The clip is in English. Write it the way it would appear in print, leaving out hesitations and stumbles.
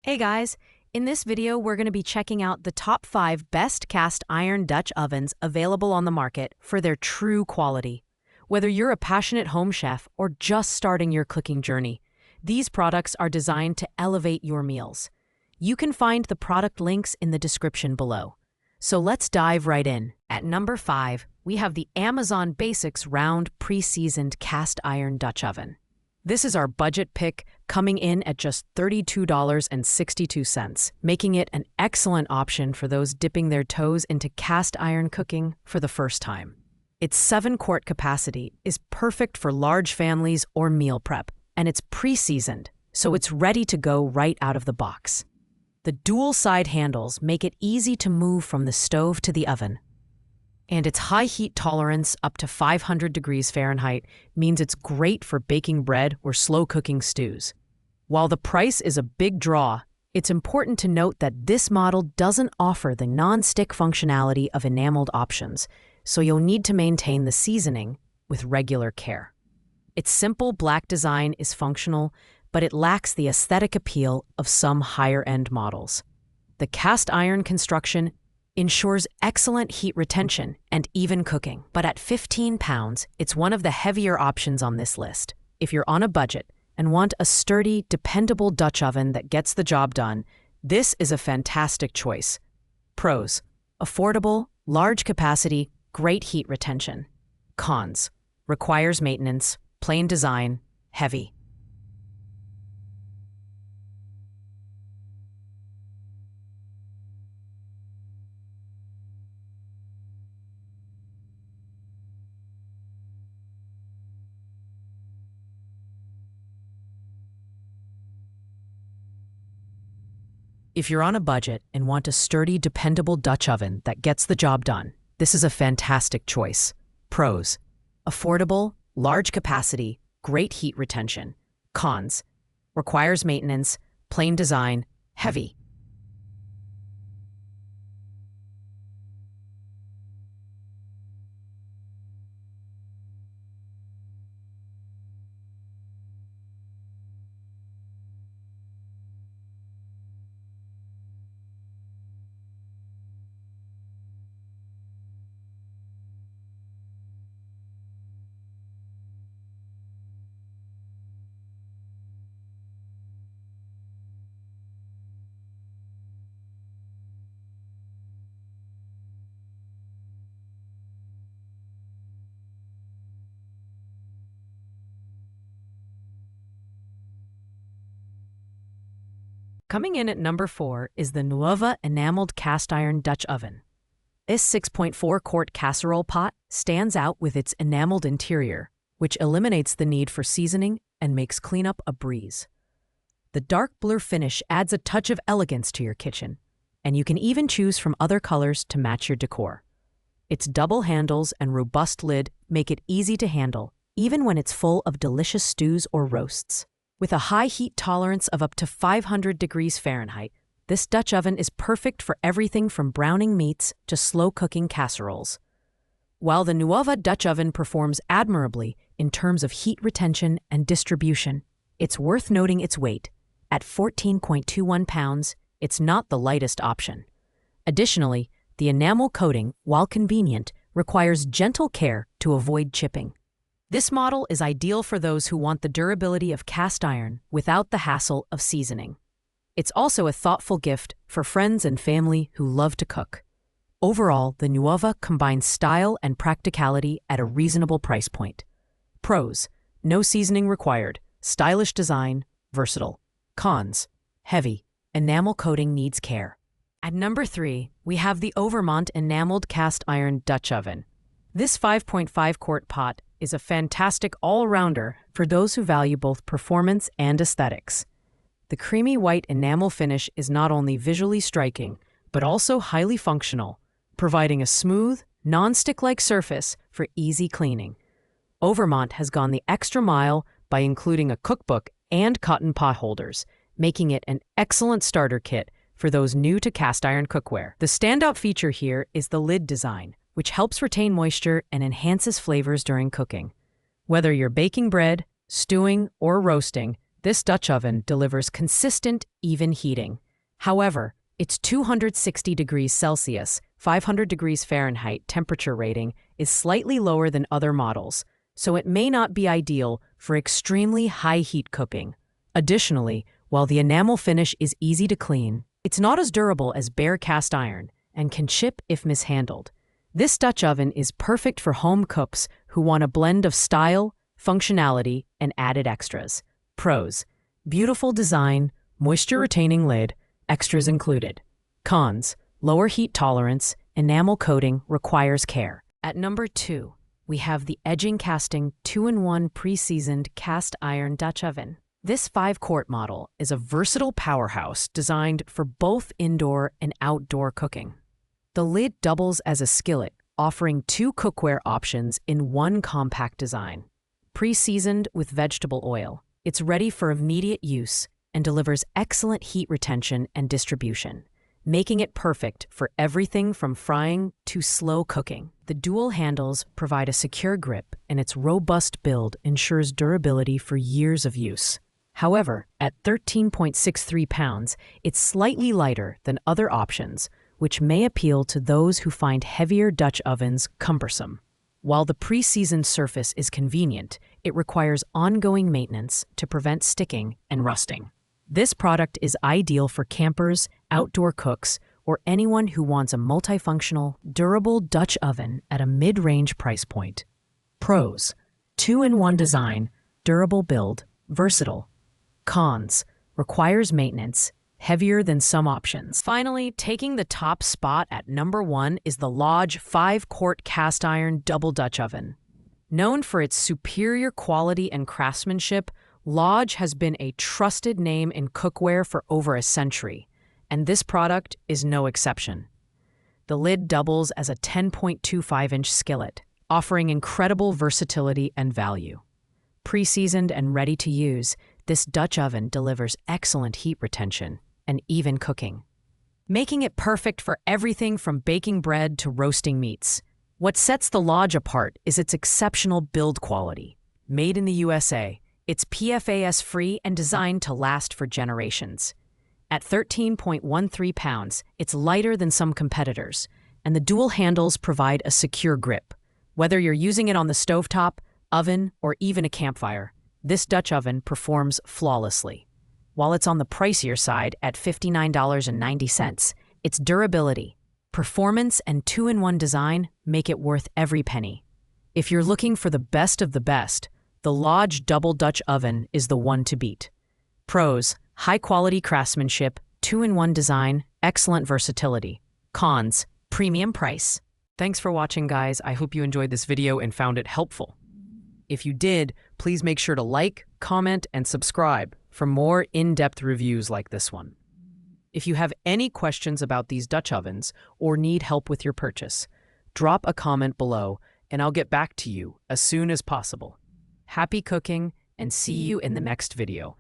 Hey guys, in this video we're going to be checking out the top 5 best cast iron Dutch ovens available on the market for their true quality. Whether you're a passionate home chef or just starting your cooking journey, these products are designed to elevate your meals. You can find the product links in the description below. So let's dive right in. At number 5, we have the Amazon Basics Round Pre-Seasoned Cast Iron Dutch Oven. This is our budget pick, coming in at just $32.62, making it an excellent option for those dipping their toes into cast iron cooking for the first time. Its 7-quart capacity is perfect for large families or meal prep, and it's pre-seasoned, so it's ready to go right out of the box. The dual side handles make it easy to move from the stove to the oven. And its high heat tolerance up to 500 degrees Fahrenheit means it's great for baking bread or slow cooking stews. While the price is a big draw, it's important to note that this model doesn't offer the non-stick functionality of enameled options, so you'll need to maintain the seasoning with regular care. Its simple black design is functional, but it lacks the aesthetic appeal of some higher-end models. The cast iron construction ensures excellent heat retention and even cooking. But at 15 pounds, it's one of the heavier options on this list. If you're on a budget and want a sturdy, dependable Dutch oven that gets the job done, this is a fantastic choice. Pros: affordable, large capacity, great heat retention. Cons: requires maintenance, plain design, heavy. If you're on a budget and want a sturdy, dependable Dutch oven that gets the job done, this is a fantastic choice. Pros: affordable, large capacity, great heat retention. Cons: requires maintenance, plain design, heavy. Coming in at number 4 is the Nuova Enameled Cast Iron Dutch Oven. This 6.4-quart casserole pot stands out with its enameled interior, which eliminates the need for seasoning and makes cleanup a breeze. The dark blue finish adds a touch of elegance to your kitchen, and you can even choose from other colors to match your decor. Its double handles and robust lid make it easy to handle, even when it's full of delicious stews or roasts. With a high heat tolerance of up to 500 degrees Fahrenheit, this Dutch oven is perfect for everything from browning meats to slow-cooking casseroles. While the Nuova Dutch oven performs admirably in terms of heat retention and distribution, it's worth noting its weight. At 14.21 pounds, it's not the lightest option. Additionally, the enamel coating, while convenient, requires gentle care to avoid chipping. This model is ideal for those who want the durability of cast iron without the hassle of seasoning. It's also a thoughtful gift for friends and family who love to cook. Overall, the Nuova combines style and practicality at a reasonable price point. Pros: no seasoning required, stylish design, versatile. Cons: heavy, enamel coating needs care. At number 3, we have the Overmont Enameled Cast Iron Dutch Oven. This 5.5-quart pot is a fantastic all-rounder for those who value both performance and aesthetics. The creamy white enamel finish is not only visually striking, but also highly functional, providing a smooth, non-stick-like surface for easy cleaning. Overmont has gone the extra mile by including a cookbook and cotton pot holders, making it an excellent starter kit for those new to cast iron cookware. The standout feature here is the lid design, which helps retain moisture and enhances flavors during cooking. Whether you're baking bread, stewing, or roasting, This Dutch oven delivers consistent, even heating. However, its 260 degrees Celsius, 500 degrees Fahrenheit temperature rating is slightly lower than other models, so it may not be ideal for extremely high heat cooking. Additionally, while the enamel finish is easy to clean, it's not as durable as bare cast iron and can chip if mishandled. This Dutch oven is perfect for home cooks who want a blend of style, functionality, and added extras. Pros: beautiful design, moisture-retaining lid, extras included. Cons: lower heat tolerance, enamel coating requires care. At number 2, we have the Edging Casting 2-in-1 Pre-Seasoned Cast Iron Dutch Oven. This 5-quart model is a versatile powerhouse designed for both indoor and outdoor cooking. The lid doubles as a skillet, offering 2 cookware options in one compact design. Pre-seasoned with vegetable oil, it's ready for immediate use and delivers excellent heat retention and distribution, making it perfect for everything from frying to slow cooking. The dual handles provide a secure grip, and its robust build ensures durability for years of use. However, at 13.63 pounds, it's slightly lighter than other options, which may appeal to those who find heavier Dutch ovens cumbersome. While the pre-seasoned surface is convenient, it requires ongoing maintenance to prevent sticking and rusting. This product is ideal for campers, outdoor cooks, or anyone who wants a multifunctional, durable Dutch oven at a mid-range price point. Pros: 2-in-1 design, durable build, versatile. Cons: requires maintenance, heavier than some options. Finally, taking the top spot at number 1 is the Lodge 5-quart cast iron double Dutch oven. Known for its superior quality and craftsmanship, Lodge has been a trusted name in cookware for over a century, and this product is no exception. The lid doubles as a 10.25-inch skillet, offering incredible versatility and value. Pre-seasoned and ready to use, this Dutch oven delivers excellent heat retention and even cooking, making it perfect for everything from baking bread to roasting meats. What sets the Lodge apart is its exceptional build quality. Made in the USA, it's PFAS-free and designed to last for generations. At 13.13 pounds, it's lighter than some competitors, and the dual handles provide a secure grip. Whether you're using it on the stovetop, oven, or even a campfire, this Dutch oven performs flawlessly. While it's on the pricier side at $59.90, its durability, performance, and 2-in-1 design make it worth every penny. If you're looking for the best of the best, the Lodge Double Dutch Oven is the one to beat. Pros: high-quality craftsmanship, 2-in-1 design, excellent versatility. Cons: premium price. Thanks for watching, guys. I hope you enjoyed this video and found it helpful. If you did, please make sure to like, comment, and subscribe for more in-depth reviews like this one. If you have any questions about these Dutch ovens or need help with your purchase, drop a comment below and I'll get back to you as soon as possible. Happy cooking, and see you in the next video.